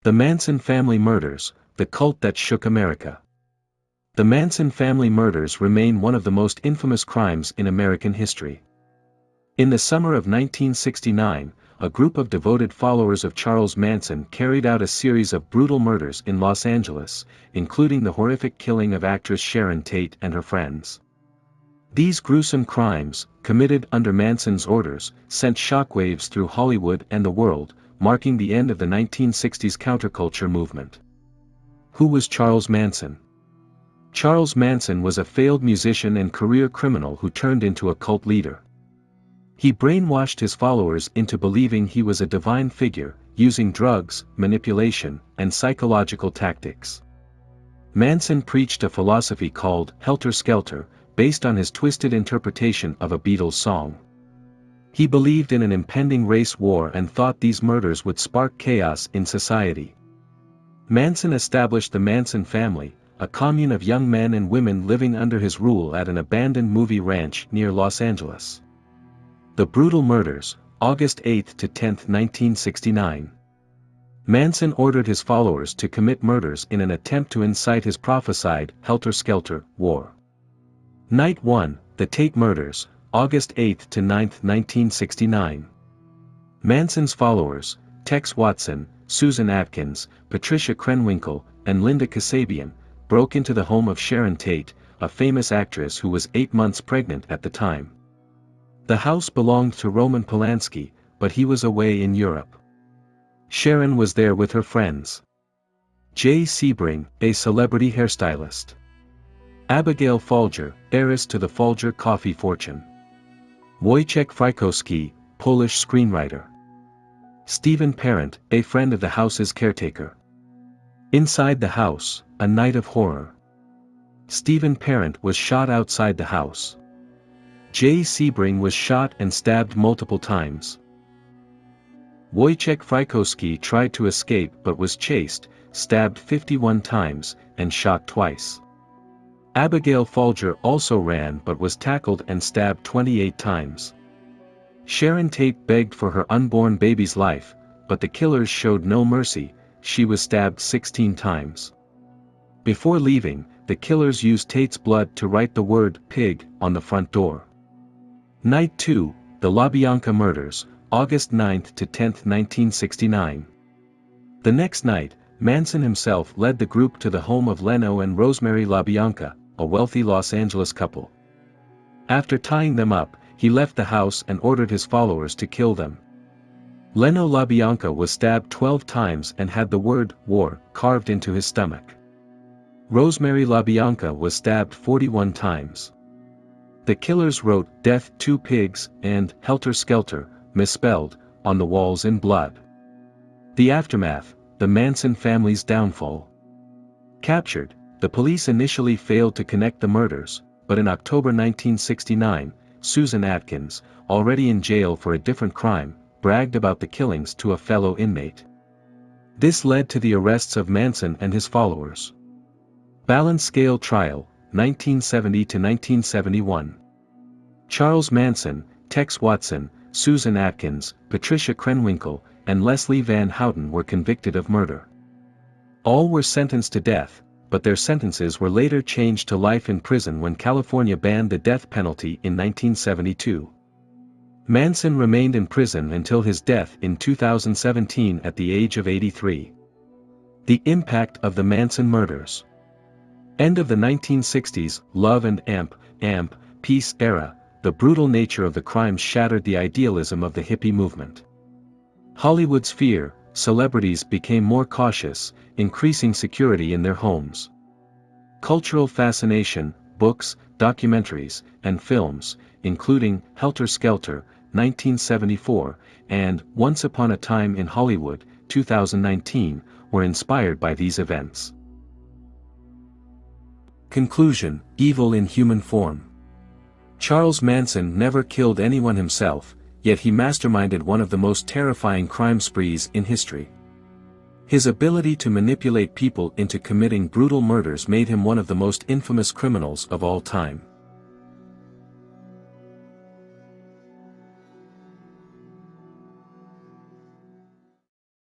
The Manson family murders, the cult that shook America. The Manson family murders remain one of the most infamous crimes in American history. In the summer of 1969, a group of devoted followers of Charles Manson carried out a series of brutal murders in Los Angeles, including the horrific killing of actress Sharon Tate and her friends. These gruesome crimes, committed under Manson's orders, sent shockwaves through Hollywood and the world, marking the end of the 1960s counterculture movement. Who was Charles Manson? Charles Manson was a failed musician and career criminal who turned into a cult leader. He brainwashed his followers into believing he was a divine figure, using drugs, manipulation, and psychological tactics. Manson preached a philosophy called helter-skelter, based on his twisted interpretation of a Beatles song. He believed in an impending race war and thought these murders would spark chaos in society. Manson established the Manson family, a commune of young men and women living under his rule at an abandoned movie ranch near Los Angeles. The brutal murders, August 8 to 10, 1969. Manson ordered his followers to commit murders in an attempt to incite his prophesied helter-skelter war. Night 1, the Tate murders, August 8 to 9, 1969. Manson's followers, Tex Watson, Susan Atkins, Patricia Krenwinkel, and Linda Kasabian, broke into the home of Sharon Tate, a famous actress who was 8 months pregnant at the time. The house belonged to Roman Polanski, but he was away in Europe. Sharon was there with her friends. Jay Sebring, a celebrity hairstylist. Abigail Folger, heiress to the Folger coffee fortune. Wojciech Frykowski, Polish screenwriter. Stephen Parent, a friend of the house's caretaker. Inside the house, a night of horror. Stephen Parent was shot outside the house. Jay Sebring was shot and stabbed multiple times. Wojciech Frykowski tried to escape but was chased, stabbed 51 times, and shot twice. Abigail Folger also ran but was tackled and stabbed 28 times. Sharon Tate begged for her unborn baby's life, but the killers showed no mercy. She was stabbed 16 times. Before leaving, the killers used Tate's blood to write the word "pig" on the front door. Night 2, the LaBianca murders, August 9 to 10, 1969. The next night, Manson himself led the group to the home of Leno and Rosemary LaBianca, a wealthy Los Angeles couple. After tying them up, he left the house and ordered his followers to kill them. Leno LaBianca was stabbed 12 times and had the word "war" carved into his stomach. Rosemary LaBianca was stabbed 41 times. The killers wrote "Death to Pigs" and "Helter Skelter," misspelled, on the walls in blood. The aftermath, the Manson family's downfall. Captured, the police initially failed to connect the murders, but in October 1969, Susan Atkins, already in jail for a different crime, bragged about the killings to a fellow inmate. This led to the arrests of Manson and his followers. Balance Scale Trial, 1970 to 1971. Charles Manson, Tex Watson, Susan Atkins, Patricia Krenwinkel, and Leslie Van Houten were convicted of murder. All were sentenced to death, but their sentences were later changed to life in prison when California banned the death penalty in 1972. Manson remained in prison until his death in 2017 at the age of 83. The impact of the Manson murders. End of the 1960s, love and amp, peace era, the brutal nature of the crimes shattered the idealism of the hippie movement. Hollywood's fear, celebrities became more cautious, increasing security in their homes. Cultural fascination, books, documentaries, and films, including Helter Skelter, 1974, and Once Upon a Time in Hollywood, 2019, were inspired by these events. Conclusion: evil in human form. Charles Manson never killed anyone himself, yet he masterminded one of the most terrifying crime sprees in history. His ability to manipulate people into committing brutal murders made him one of the most infamous criminals of all time.